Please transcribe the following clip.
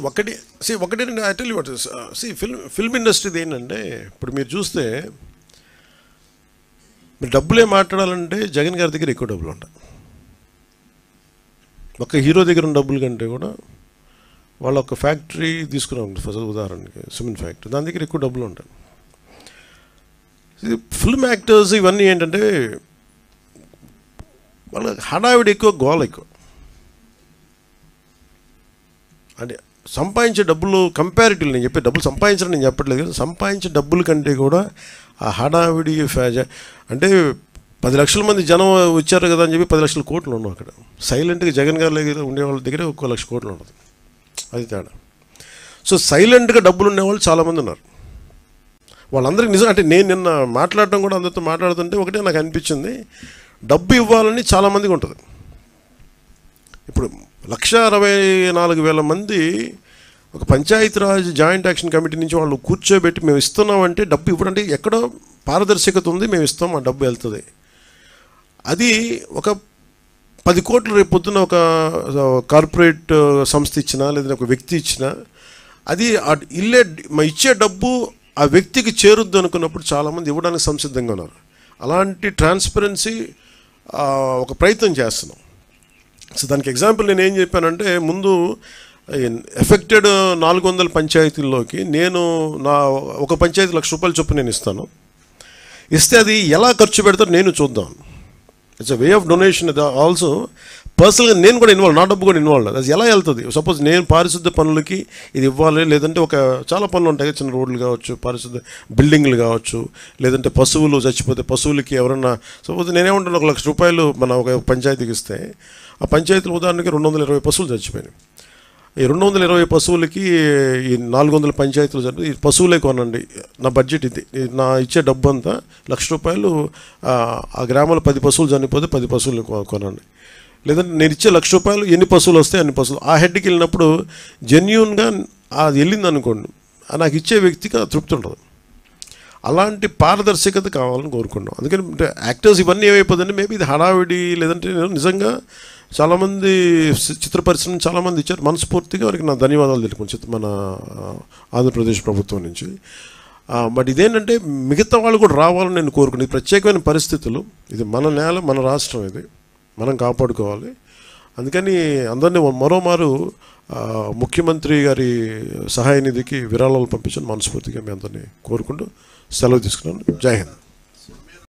ఒకటి I tell you what film ఇండస్ట్రీది ఏంటంటే ఇప్పుడు మీరు చూస్తే మీరు డబ్బులే మాట్లాడాలంటే జగన్ గారి దగ్గర ఎక్కువ డబ్బులు ఉంటాయి. ఒక హీరో దగ్గర ఉన్న డబ్బుల కంటే కూడా వాళ్ళ ఒక ఫ్యాక్టరీ తీసుకున్నాం ఫస్ట్ ఉదాహరణకి సిమెంట్ ఫ్యాక్టరీ, దాని దగ్గర ఎక్కువ డబ్బులు ఉంటాయి. ఫిల్మ్ యాక్టర్స్ ఇవన్నీ ఏంటంటే వాళ్ళ హడావిడి ఎక్కువ, గోల ఎక్కువ. అంటే సంపాదించే డబ్బులు కంపారిటివ్, నేను చెప్పే డబ్బులు సంపాదించడం నేను చెప్పట్లేదు కదా, సంపాదించే డబ్బుల కంటే కూడా ఆ హడావిడి అంటే 10 లక్షల మంది జనం వచ్చారు కదా అని చెప్పి 10 లక్షల కోట్లు ఉన్నాం అక్కడ. సైలెంట్గా జగన్ గారి దగ్గర ఉండే వాళ్ళ దగ్గర 1 లక్ష కోట్లు ఉండదు, అది తేడా. సో సైలెంట్గా డబ్బులు ఉండేవాళ్ళు చాలామంది ఉన్నారు. వాళ్ళందరికీ నిజం అంటే నేను నిన్న మాట్లాడటం కూడా అందరితో మాట్లాడుతుంటే ఒకటే నాకు అనిపించింది, డబ్బు ఇవ్వాలని చాలామందికి ఉంటుంది. ఇప్పుడు 1,64,000 మంది ఒక పంచాయతీరాజ్ జాయింట్ యాక్షన్ కమిటీ నుంచి వాళ్ళు కూర్చోబెట్టి మేము ఇస్తున్నామంటే డబ్బు ఇవ్వడంటే ఎక్కడో పారదర్శకత ఉంది, మేము ఇస్తాం, ఆ డబ్బు వెళ్తుంది. అది ఒక 10 కోట్లు రేపు పొద్దున ఒక కార్పొరేట్ సంస్థ ఇచ్చినా లేదా ఒక వ్యక్తి ఇచ్చినా అది ఇచ్చే డబ్బు ఆ వ్యక్తికి చేరుద్దు అనుకున్నప్పుడు చాలామంది ఇవ్వడానికి సంసిద్ధంగా ఉన్నారు. అలాంటి ట్రాన్స్పరెన్సీ ఒక ప్రయత్నం చేస్తున్నాం. సో దానికి ఎగ్జాంపుల్ నేను ఏం చెప్పానంటే, ముందు ఎఫెక్టెడ్ 400 పంచాయతీల్లోకి నేను ఒక పంచాయతీ ₹1,00,000 చొప్పున నేను ఇస్తే అది ఎలా ఖర్చు పెడతారో నేను చూద్దాం. It's a way of donation. Also పర్సనల్గా నేను కూడా ఇన్వాల్వ్, నా డబ్బు కూడా ఇన్వాల్వ్. అది ఎలా వెళ్తుంది? సపోజ్ నేను పారిశుద్ధ పనులకి ఇది ఇవ్వాలి, లేదంటే చాలా పనులు ఉంటాయి, చిన్న రోడ్లు కావచ్చు, పారిశుద్ధ బిల్డింగ్లు కావచ్చు, లేదంటే పశువులు చచ్చిపోతే పశువులకి ఎవరన్నా, సపోజ్ నేనేమంటాను ₹1,00,000 మన ఒక పంచాయతీకి ఇస్తే ఆ పంచాయతీలు ఉదాహరణకి 220 పశువులు చచ్చిపోయినాయి. ఈ 220 పశువులకి ఈ 400 పంచాయతీలు జరిపి ఈ పశువులే కొనండి, నా బడ్జెట్ ఇది, నా ఇచ్చే డబ్బు అంతా ₹1,00,000, ఆ గ్రామంలో 10 పశువులు చనిపోతే 10 పశువులు కొనండి. లేదంటే నేను ఇచ్చే ₹1,00,000 ఎన్ని పశువులు వస్తాయి అన్ని పశువులు. ఆ హెడ్కి వెళ్ళినప్పుడు జెన్యూన్గా అది వెళ్ళింది అనుకోండి, నాకు ఇచ్చే వ్యక్తికి తృప్తి ఉంటుంది. అలాంటి పారదర్శకత కావాలని కోరుకున్నాం. అందుకని యాక్టర్స్ ఇవన్నీ ఏమైపోతుందంటే మేబీ ఇది హడావిడి, లేదంటే నిజంగా చాలామంది చిత్ర పరిశ్రమ చాలామంది ఇచ్చారు, మనస్ఫూర్తిగా వారికి నా ధన్యవాదాలు తెలుపుకుంటాను మన ఆంధ్రప్రదేశ్ ప్రభుత్వం నుంచి. బట్ ఇదేంటంటే మిగతా వాళ్ళు కూడా రావాలని నేను కోరుకున్నాను. ఇది ప్రత్యేకమైన పరిస్థితులు, ఇది మన నేల, మన రాష్ట్రం, ఇది మనం కాపాడుకోవాలి. అందుకని అందరినీ మరోమారు ముఖ్యమంత్రి గారి సహాయ నిధికి విరాళాలు పంపించని మనస్ఫూర్తిగా మీ అందరినీ కోరుకుంటూ సెలవు తీసుకున్నాను. జై హింద్.